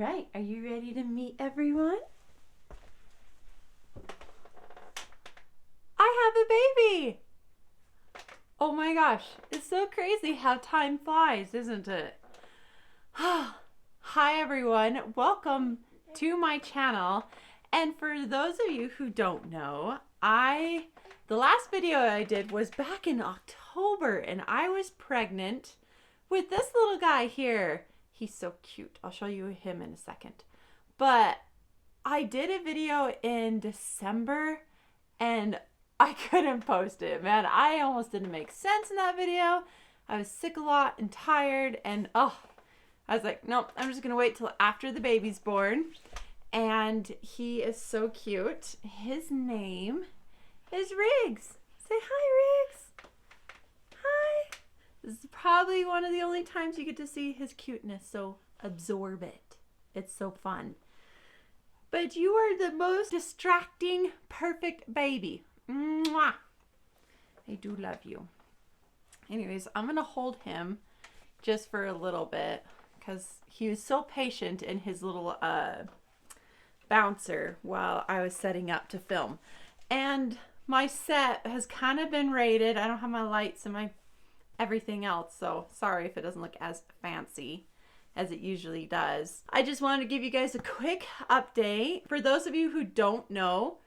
right, are you ready to meet everyone? I have a baby! Oh my gosh, it's so crazy how time flies, isn't it? Hi everyone, welcome to my channel. And for those of you who don't know, the last video I did was back in October and I was pregnant with this little guy here. He's so cute. I'll show you him in a second. But I did a video in December and I couldn't post it, man. I almost didn't make sense in that video. I was sick a lot and tired and I was like, nope, I'm just gonna wait till after the baby's born. And he is so cute. His name is Riggs. Say hi, Riggs. Hi. This is probably one of the only times you get to see his cuteness, so absorb it. It's so fun. But you are the most distracting, perfect baby. Mwah. I do love you. Anyways, I'm gonna hold him just for a little bit because he was so patient in his little bouncer while I was setting up to film. And my set has kind of been raided. I don't have my lights and my everything else, so sorry if it doesn't look as fancy as it usually does. I just wanted to give you guys a quick update. For those of you who don't know,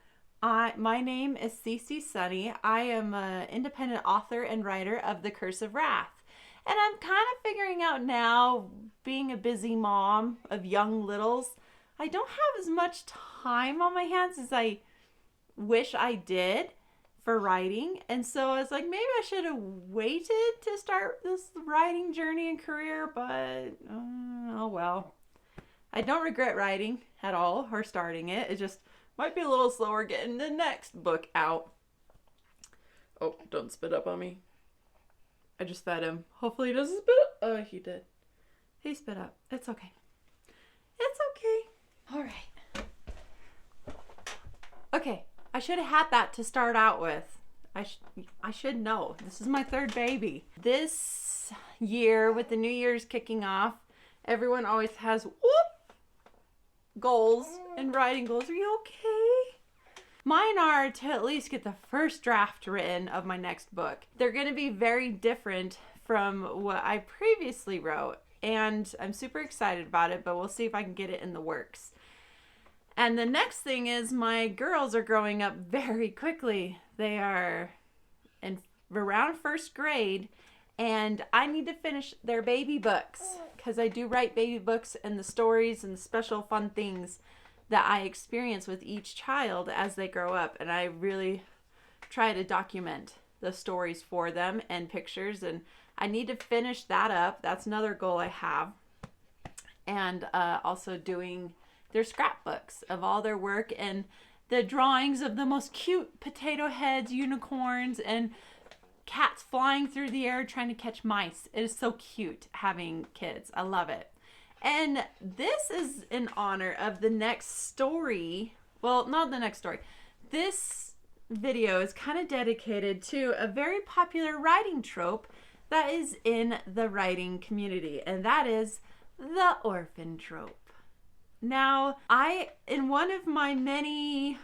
my name is Cece Sunny. I am an independent author and writer of The Curse of Wrath. And I'm kind of figuring out now, being a busy mom of young littles, I don't have as much time on my hands as I wish I did for writing. And so I was like, maybe I should have waited to start this writing journey and career, but oh well. I don't regret writing at all or starting it. It just might be a little slower getting the next book out. Oh, don't spit up on me. I just fed him. Hopefully he doesn't spit up. Oh, he did. He spit up. It's okay. It's okay. All right. Okay. I should have had that to start out with. I should know. This is my third baby. This year, with the New Year's kicking off, everyone always has goals and writing goals. Are you okay? Mine are to at least get the first draft written of my next book. They're going to be very different from what I previously wrote, and I'm super excited about it, but we'll see if I can get it in the works. And the next thing is my girls are growing up very quickly. They are in around first grade, and I need to finish their baby books because I do write baby books and the stories and the special fun things that I experience with each child as they grow up. And I really try to document the stories for them and pictures, and I need to finish that up. That's another goal I have. And also doing their scrapbooks of all their work and the drawings of the most cute potato heads, unicorns, and cats flying through the air trying to catch mice. It is so cute having kids. I love it. And this is in honor of the next story. Well, not the next story. This video is kind of dedicated to a very popular writing trope that is in the writing community, and that is the orphan trope. Now, in one of my many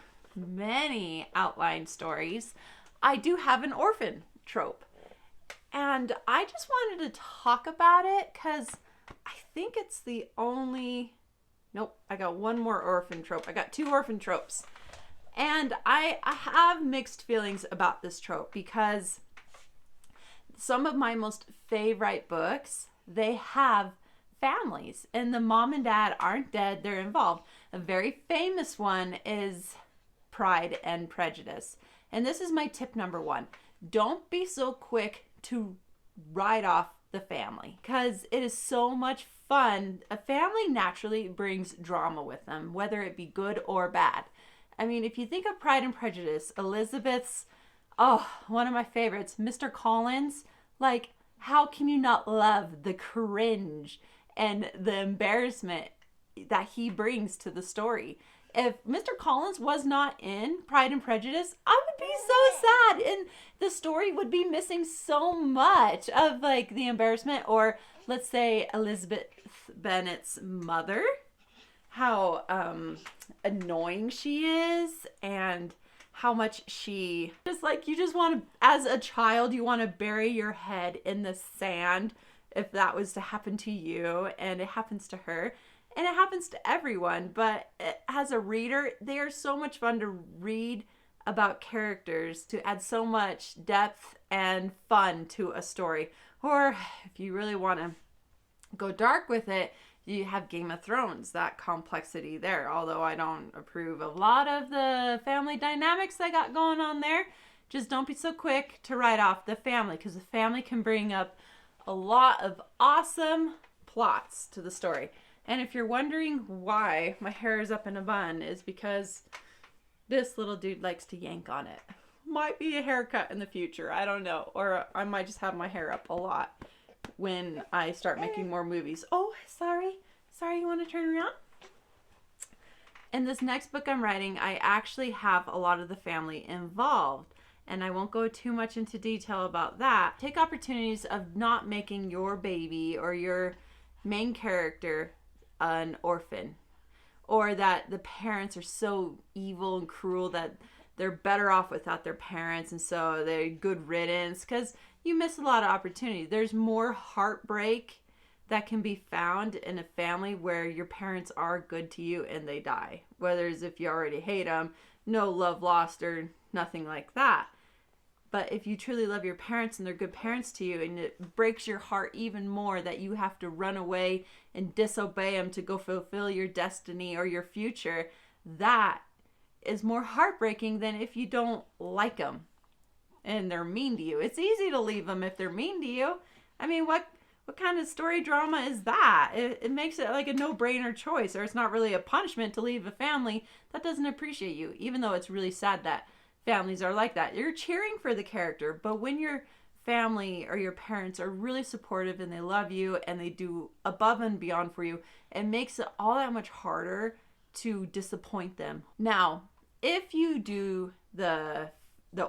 outline stories, I do have an orphan trope. And I just wanted to talk about it because I think it's the only... Nope, I got one more orphan trope. I got two orphan tropes. And I have mixed feelings about this trope because some of my most favorite books, they have families, and the mom and dad aren't dead, they're involved. A very famous one is Pride and Prejudice. And this is my tip number one. Don't be so quick to write off the family because it is so much fun. A family naturally brings drama with them, whether it be good or bad. I mean, if you think of Pride and Prejudice, Elizabeth's, one of my favorites, Mr. Collins, like, how can you not love the cringe and the embarrassment that he brings to the story? If Mr. Collins was not in Pride and Prejudice, I would be so sad, and the story would be missing so much of like the embarrassment. Or let's say Elizabeth Bennet's mother how annoying she is, and how much she just like, you just want to, as a child, you want to bury your head in the sand if that was to happen to you. And it happens to her, and it happens to everyone. But as a reader, they are so much fun to read about characters, to add so much depth and fun to a story. Or if you really want to go dark with it, you have Game of Thrones, that complexity there. Although I don't approve of a lot of the family dynamics they got going on there. Just don't be so quick to write off the family, because the family can bring up a lot of awesome plots to the story. And if you're wondering why my hair is up in a bun, is because this little dude likes to yank on it. Might be a haircut in the future, I don't know. Or I might just have my hair up a lot when I start making more movies. Oh, sorry, you want to turn around? In this next book I'm writing, I actually have a lot of the family involved, and I won't go too much into detail about that. Take opportunities of not making your baby or your main character an orphan, or that the parents are so evil and cruel that they're better off without their parents, and so they're good riddance, because you miss a lot of opportunity. There's more heartbreak that can be found in a family where your parents are good to you and they die. Whether it's if you already hate them, no love lost or nothing like that. But if you truly love your parents and they're good parents to you, and it breaks your heart even more that you have to run away and disobey them to go fulfill your destiny or your future, that is more heartbreaking than if you don't like them and they're mean to you. It's easy to leave them if they're mean to you. I mean, what kind of story drama is that? It makes it like a no-brainer choice, or it's not really a punishment to leave a family that doesn't appreciate you, even though it's really sad that families are like that. You're cheering for the character, but when your family or your parents are really supportive and they love you and they do above and beyond for you, it makes it all that much harder to disappoint them. Now, if you do the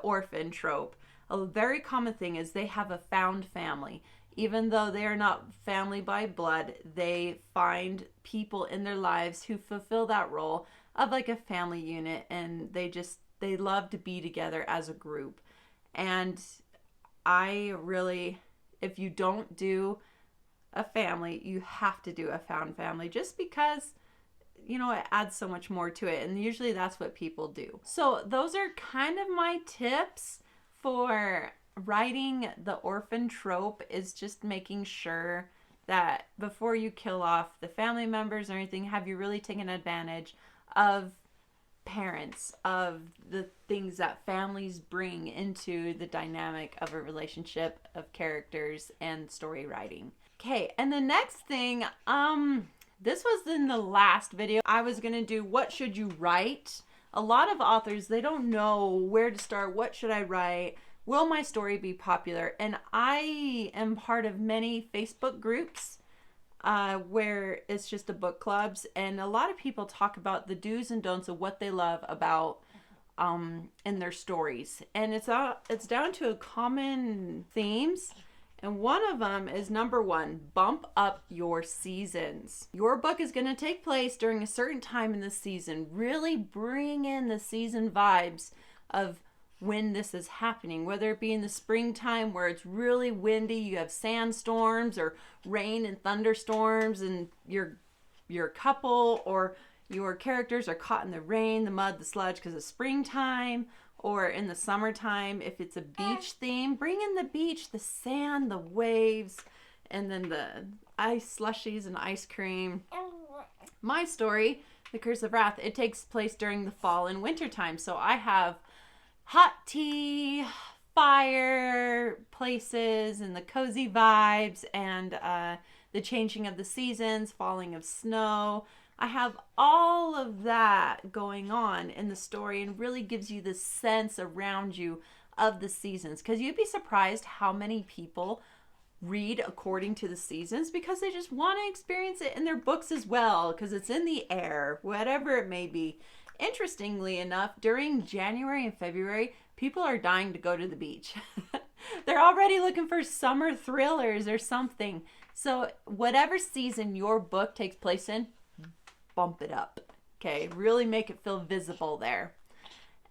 orphan trope, a very common thing is they have a found family. Even though they are not family by blood, they find people in their lives who fulfill that role of like a family unit, and they love to be together as a group. And I really, if you don't do a family, you have to do a found family, just because, you know, it adds so much more to it. And usually that's what people do. So those are kind of my tips for writing the orphan trope, is just making sure that before you kill off the family members or anything, have you really taken advantage of parents, of the things that families bring into the dynamic of a relationship, of characters and story writing. Okay, and the next thing, this was in the last video. I was gonna do what should you write. A lot of authors, they don't know where to start. What should I write? Will my story be popular? And I am part of many Facebook groups where it's just the book clubs, and a lot of people talk about the do's and don'ts of what they love about in their stories. And it's down to common themes. And one of them is, number one, bump up your seasons. Your book is going to take place during a certain time in the season. Really bring in the season vibes of when this is happening, whether it be in the springtime where it's really windy, you have sandstorms or rain and thunderstorms, and your couple or your characters are caught in the rain, the mud, the sludge because it's springtime. Or in the summertime, if it's a beach theme, bring in the beach, the sand, the waves, and then the ice slushies and ice cream. My story, The Curse of Wrath, it takes place during the fall and winter time. So I have hot tea, fire places, and the cozy vibes, and the changing of the seasons, falling of snow. I have all of that going on in the story, and really gives you this sense around you of the seasons. Because you'd be surprised how many people read according to the seasons, because they just want to experience it in their books as well, because it's in the air, whatever it may be. Interestingly enough, during January and February, people are dying to go to the beach. They're already looking for summer thrillers or something. So whatever season your book takes place in, bump it up. Okay, really make it feel visible there.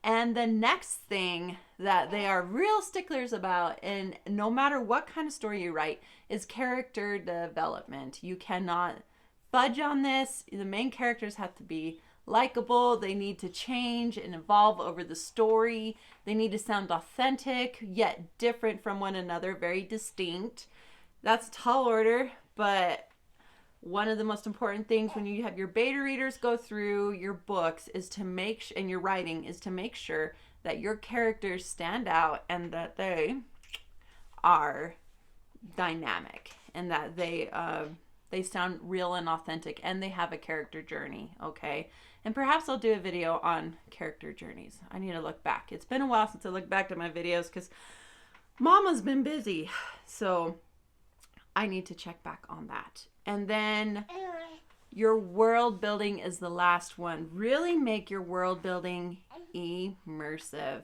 And the next thing that they are real sticklers about, and no matter what kind of story you write, is character development. You cannot fudge on this. The main characters have to be likable. They need to change and evolve over the story. They need to sound authentic, yet different from one another, very distinct. That's a tall order, but one of the most important things when you have your beta readers go through your books is to make, and your writing is to make sure that your characters stand out and that they are dynamic and that they sound real and authentic and they have a character journey, okay? And perhaps I'll do a video on character journeys. I need to look back. It's been a while since I looked back at my videos because Mama's been busy. So I need to check back on that. And then your world building is the last one. Really make your world building immersive.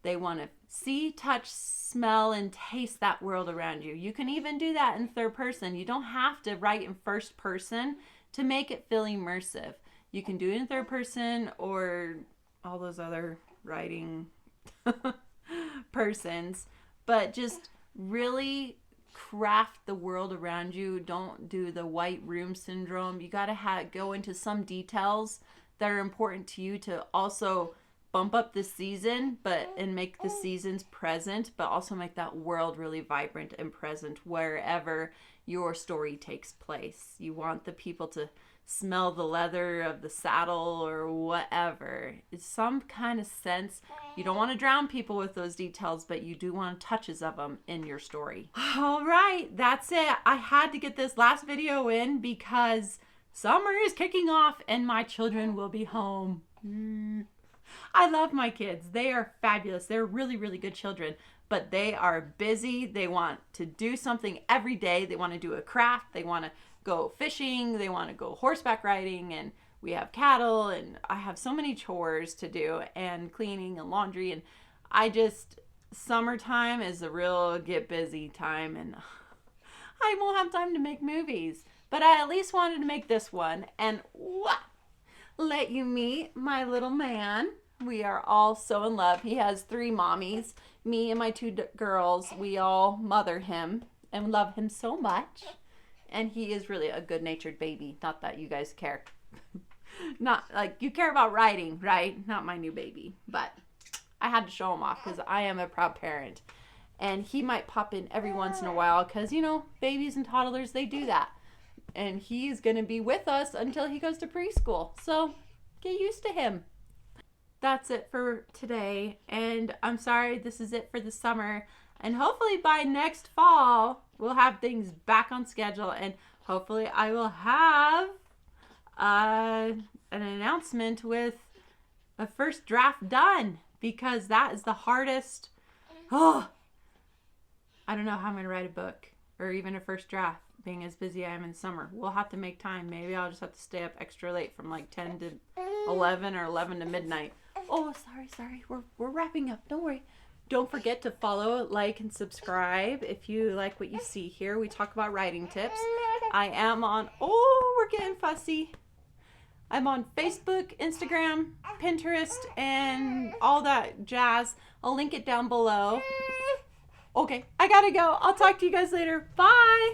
They want to see, touch, smell, and taste that world around you. You can even do that in third person. You don't have to write in first person to make it feel immersive. You can do it in third person or all those other writing persons, but just really craft the world around you. Don't do the white room syndrome. You got to go into some details that are important to you to also bump up the season, and make the seasons present, but also make that world really vibrant and present wherever your story takes place. You want the people to smell the leather of the saddle or whatever. It's some kind of sense. You don't want to drown people with those details, but you do want touches of them in your story. All right, that's it. I had to get this last video in because summer is kicking off and my children will be home. I love my kids. They are fabulous. They're really, really good children, but they are busy. They want to do something every day. They want to do a craft. They want to go fishing. They want to go horseback riding, and we have cattle, and I have so many chores to do, and cleaning and laundry, and summertime is a real get busy time, and I won't have time to make movies, but I at least wanted to make this one, and let you meet my little man. We are all so in love. He has 3 mommies, me and my 2 girls. We all mother him and love him so much. And he is really a good-natured baby. Not that you guys care. Not like you care about writing, right? Not my new baby. But I had to show him off because I am a proud parent. And he might pop in every once in a while because, babies and toddlers, they do that. And he's going to be with us until he goes to preschool. So get used to him. That's it for today. And I'm sorry, this is it for the summer. And hopefully by next fall, we'll have things back on schedule. And hopefully I will have an announcement with a first draft done. Because that is the hardest. I don't know how I'm going to write a book. Or even a first draft. Being as busy I am in summer. We'll have to make time. Maybe I'll just have to stay up extra late from like 10 to 11 or 11 to midnight. Oh, sorry. We're wrapping up. Don't worry. Don't forget to follow, like, and subscribe if you like what you see here. We talk about writing tips. I am on, we're getting fussy. I'm on Facebook, Instagram, Pinterest, and all that jazz. I'll link it down below. Okay, I gotta go. I'll talk to you guys later. Bye.